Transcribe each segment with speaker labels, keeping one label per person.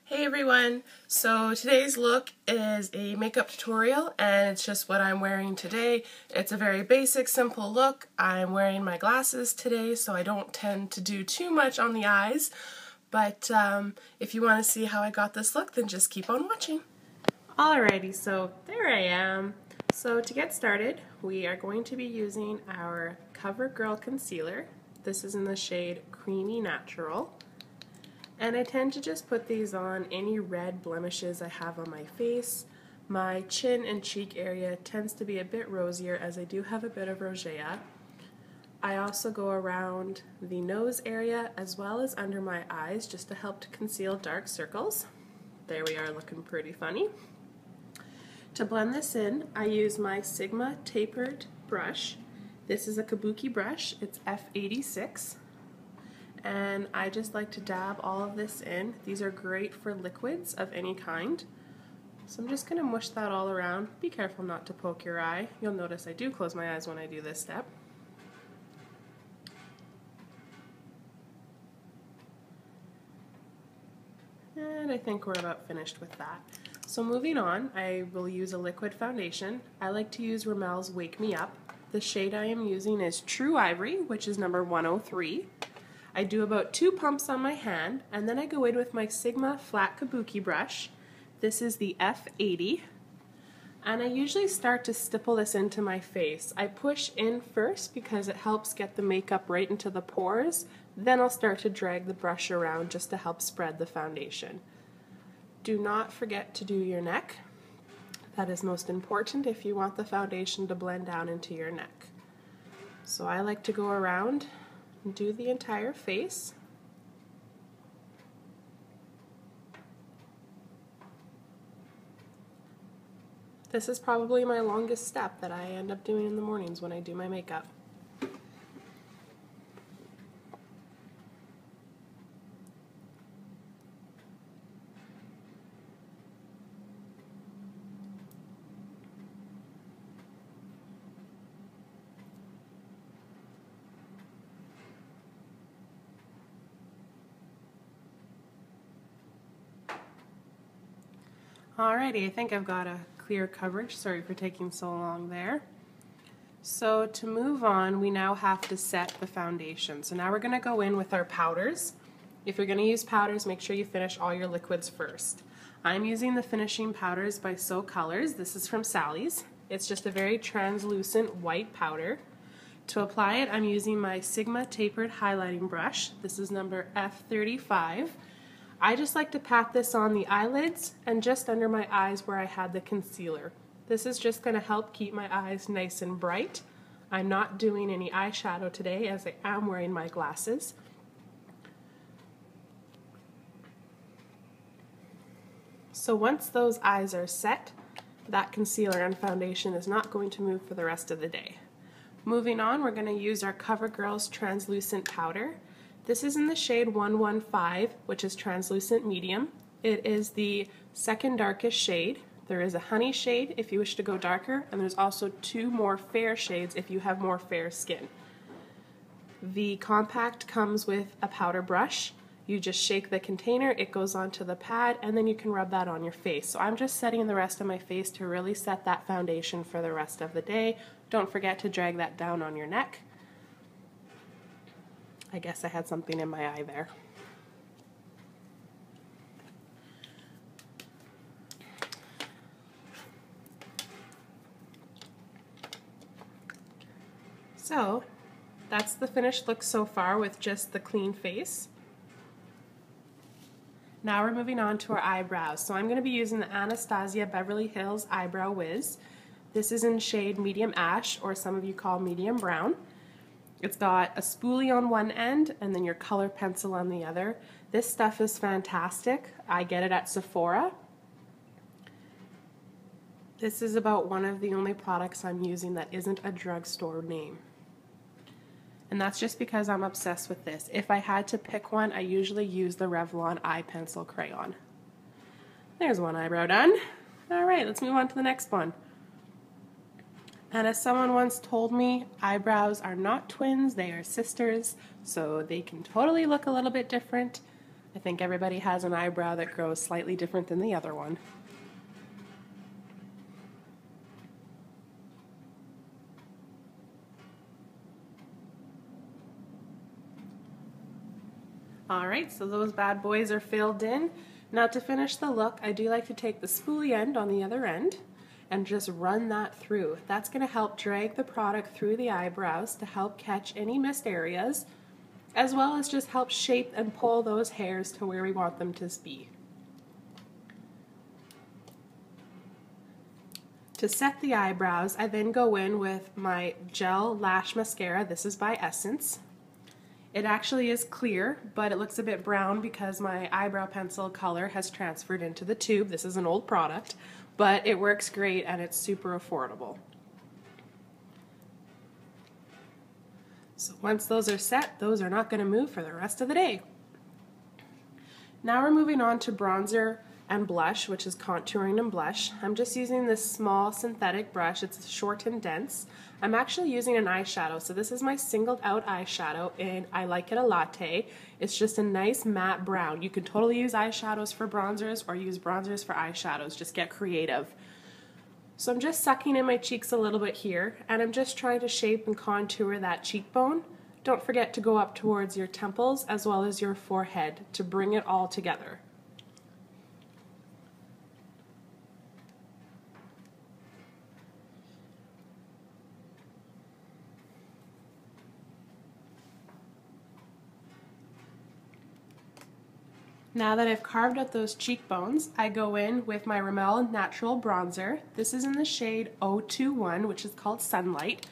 Speaker 1: Hey everyone! So today's look is a makeup tutorial and it's just what I'm wearing today. It's a very basic, simple look. I'm wearing my glasses today so I don't tend to do too much on the eyes. But if you want to see how I got this look, then just keep on watching. Alrighty, so there I am. So to get started, we are going to be using our CoverGirl Concealer. This is in the shade Creamy Natural. And I tend to just put these on any red blemishes I have on my face. My chin and cheek area tends to be a bit rosier as I do have a bit of rosacea. I also go around the nose area as well as under my eyes just to help to conceal dark circles. There we are, looking pretty funny. To blend this in, I use my Sigma tapered brush. This is a Kabuki brush, it's F86. And I just like to dab all of this in. These are great for liquids of any kind. So I'm just going to mush that all around. Be careful not to poke your eye. You'll notice I do close my eyes when I do this step. And I think we're about finished with that. So moving on, I will use a liquid foundation. I like to use Rimmel's Wake Me Up. The shade I am using is True Ivory, which is number 103. I do about 2 pumps on my hand, and then I go in with my Sigma flat kabuki brush. This is the F80, and I usually start to stipple this into my face. I push in first because it helps get the makeup right into the pores, then I'll start to drag the brush around just to help spread the foundation. Do not forget to do your neck. That is most important if you want the foundation to blend down into your neck. So I like to go around do the entire face. This is probably my longest step that I end up doing in the mornings when I do my makeup. Alrighty, I think I've got a clear coverage. Sorry for taking so long there. So to move on, we now have to set the foundation. So now we're going to go in with our powders. If you're going to use powders, make sure you finish all your liquids first. I'm using the Finishing Powders by So Colors. This is from Sally's. It's just a very translucent white powder. To apply it, I'm using my Sigma Tapered Highlighting Brush. This is number F35. I just like to pat this on the eyelids and just under my eyes where I had the concealer. This is just going to help keep my eyes nice and bright. I'm not doing any eyeshadow today as I am wearing my glasses. So once those eyes are set, that concealer and foundation is not going to move for the rest of the day. Moving on, we're going to use our CoverGirl's Translucent Powder. This is in the shade 115, which is translucent medium. It is the second darkest shade. There is a honey shade if you wish to go darker, and there's also 2 more fair shades if you have more fair skin. The compact comes with a powder brush. You just shake the container, it goes onto the pad, and then you can rub that on your face. So I'm just setting the rest of my face to really set that foundation for the rest of the day. Don't forget to drag that down on your neck. I guess I had something in my eye there. So that's the finished look so far with just the clean face. Now we're moving on to our eyebrows. So I'm going to be using the Anastasia Beverly Hills Eyebrow Wiz. This is in shade Medium Ash, or some of you call Medium Brown. It's got a spoolie on one end and then your color pencil on the other. This stuff is fantastic. I get it at Sephora. This is about one of the only products I'm using that isn't a drugstore name. And that's just because I'm obsessed with this. If I had to pick one, I usually use the Revlon Eye Pencil Crayon. There's one eyebrow done. Alright, let's move on to the next one. And as someone once told me, eyebrows are not twins, they are sisters, so they can totally look a little bit different. I think everybody has an eyebrow that grows slightly different than the other one. Alright, so those bad boys are filled in. Now to finish the look, I do like to take the spoolie end on the other end and just run that through. That's going to help drag the product through the eyebrows to help catch any missed areas, as well as just help shape and pull those hairs to where we want them to be. To set the eyebrows, I then go in with my gel lash mascara. This is by Essence. It actually is clear, but it looks a bit brown because my eyebrow pencil color has transferred into the tube. This is an old product, but it works great and it's super affordable. So once those are set, those are not going to move for the rest of the day. Now we're moving on to bronzer and blush, which is contouring and blush. I'm just using this small synthetic brush. It's short and dense. I'm actually using an eyeshadow. So this is my singled out eyeshadow and I like it a latte. It's just a nice matte brown. You can totally use eyeshadows for bronzers or use bronzers for eyeshadows. Just get creative. So I'm just sucking in my cheeks a little bit here and I'm just trying to shape and contour that cheekbone. Don't forget to go up towards your temples as well as your forehead to bring it all together. Now that I've carved out those cheekbones, I go in with my Rimmel Natural Bronzer. This is in the shade 021, which is called Sunlight.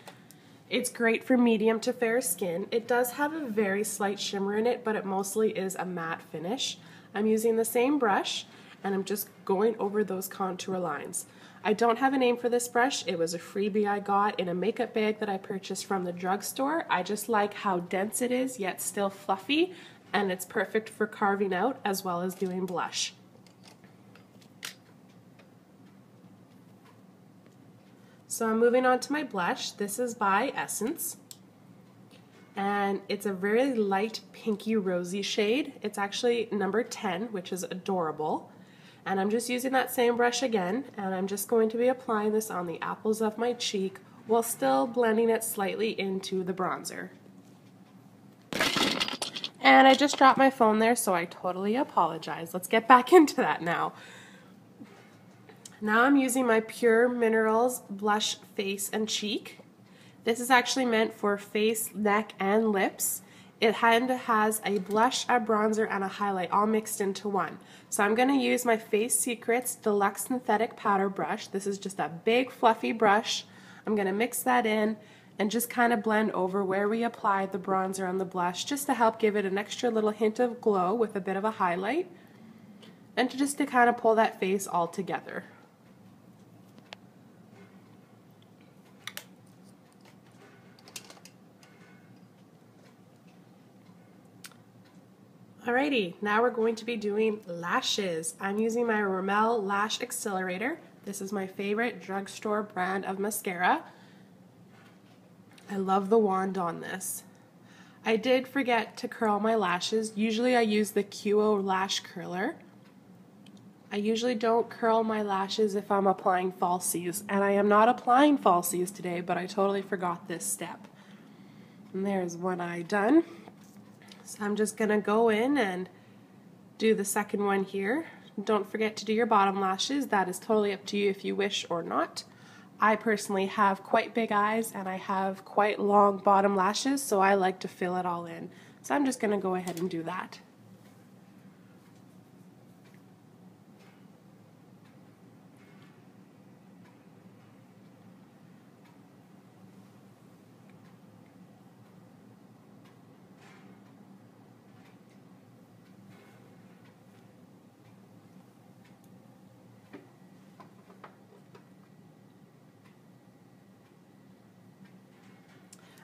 Speaker 1: It's great for medium to fair skin. It does have a very slight shimmer in it, but it mostly is a matte finish. I'm using the same brush, and I'm just going over those contour lines. I don't have a name for this brush. It was a freebie I got in a makeup bag that I purchased from the drugstore. I just like how dense it is, yet still fluffy, and it's perfect for carving out as well as doing blush. So I'm moving on to my blush. This is by Essence, and it's a very light pinky rosy shade. It's actually number 10, which is adorable. And I'm just using that same brush again, and I'm just going to be applying this on the apples of my cheek while still blending it slightly into the bronzer. And I just dropped my phone there, so I totally apologize. Let's get back into that now. Now I'm using my Pure Minerals Blush Face and Cheek. This is actually meant for face, neck, and lips. It has a blush, a bronzer, and a highlight all mixed into one. So I'm going to use my Face Secrets Deluxe Synthetic Powder Brush. This is just a big fluffy brush. I'm going to mix that in and just kind of blend over where we applied the bronzer and the blush, just to help give it an extra little hint of glow with a bit of a highlight, and just to kind of pull that face all together. Alrighty, now we're going to be doing lashes. I'm using my Rimmel Lash Accelerator. This is my favorite drugstore brand of mascara. I love the wand on this. I did forget to curl my lashes. Usually I use the QO Lash Curler. I usually don't curl my lashes if I'm applying falsies, and I am not applying falsies today, but I totally forgot this step. And there's one eye done. So I'm just going to go in and do the second one here. Don't forget to do your bottom lashes. That is totally up to you if you wish or not. I personally have quite big eyes and I have quite long bottom lashes, so I like to fill it all in. So I'm just going to go ahead and do that.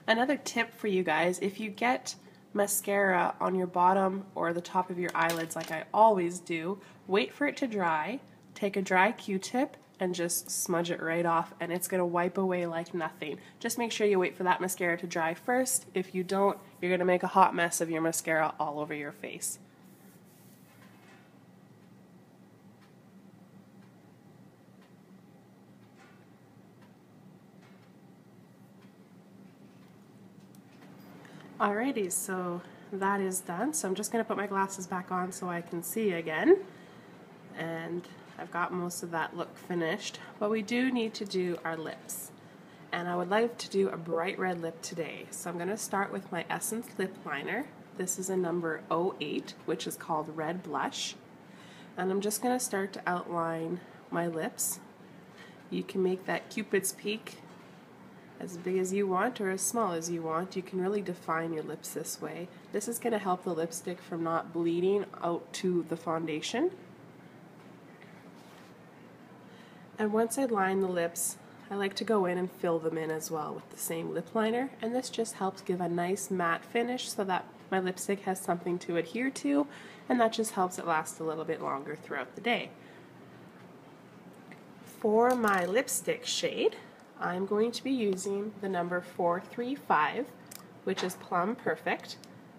Speaker 1: Another tip for you guys, if you get mascara on your bottom or the top of your eyelids like I always do, wait for it to dry, take a dry Q-tip and just smudge it right off, and it's going to wipe away like nothing. Just make sure you wait for that mascara to dry first. If you don't, you're going to make a hot mess of your mascara all over your face. Alrighty, so that is done. So I'm just going to put my glasses back on so I can see again. And I've got most of that look finished. But we do need to do our lips. And I would like to do a bright red lip today. So I'm going to start with my Essence lip liner. This is a number 08, which is called Red Blush. And I'm just going to start to outline my lips. You can make that Cupid's peak as big as you want or as small as you want. You can really define your lips this way. This is going to help the lipstick from not bleeding out to the foundation. And once I line the lips, I like to go in and fill them in as well with the same lip liner, and this just helps give a nice matte finish so that my lipstick has something to adhere to, and that just helps it last a little bit longer throughout the day. For my lipstick shade, I'm going to be using the number 435, which is Plum Perfect.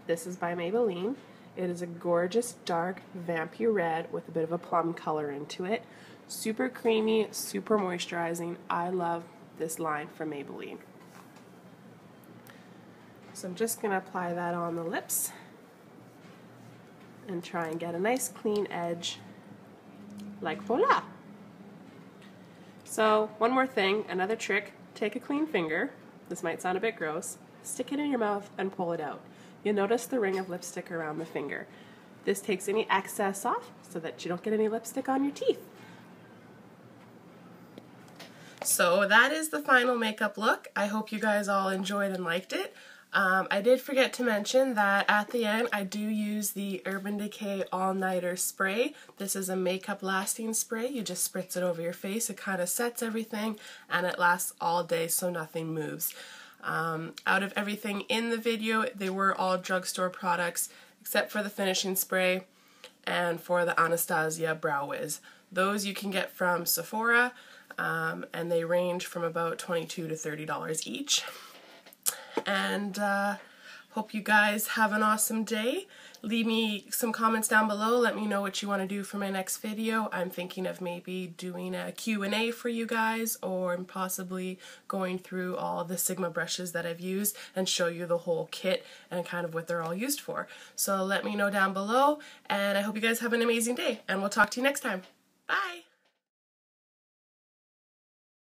Speaker 1: This is by Maybelline. It is a gorgeous dark vampy red with a bit of a plum color into it. Super creamy, super moisturizing. I love this line from Maybelline. So I'm just going to apply that on the lips and try and get a nice clean edge like voila. So one more thing, another trick, take a clean finger, this might sound a bit gross, stick it in your mouth and pull it out. You'll notice the ring of lipstick around the finger. This takes any excess off so that you don't get any lipstick on your teeth. So that is the final makeup look. I hope you guys all enjoyed and liked it. I did forget to mention that at the end I do use the Urban Decay All Nighter Spray. This is a makeup lasting spray. You just spritz it over your face. It kind of sets everything and it lasts all day so nothing moves. Out of everything in the video, they were all drugstore products except for the finishing spray and for the Anastasia Brow Wiz. Those you can get from Sephora and they range from about $22 to $30 each. And hope you guys have an awesome day. Leave me some comments down below. Let me know what you want to do for my next video. I'm thinking of maybe doing a Q&A for you guys, or possibly going through all the Sigma brushes that I've used and show you the whole kit and kind of what they're all used for. So let me know down below, and I hope you guys have an amazing day, and we'll talk to you next time. Bye!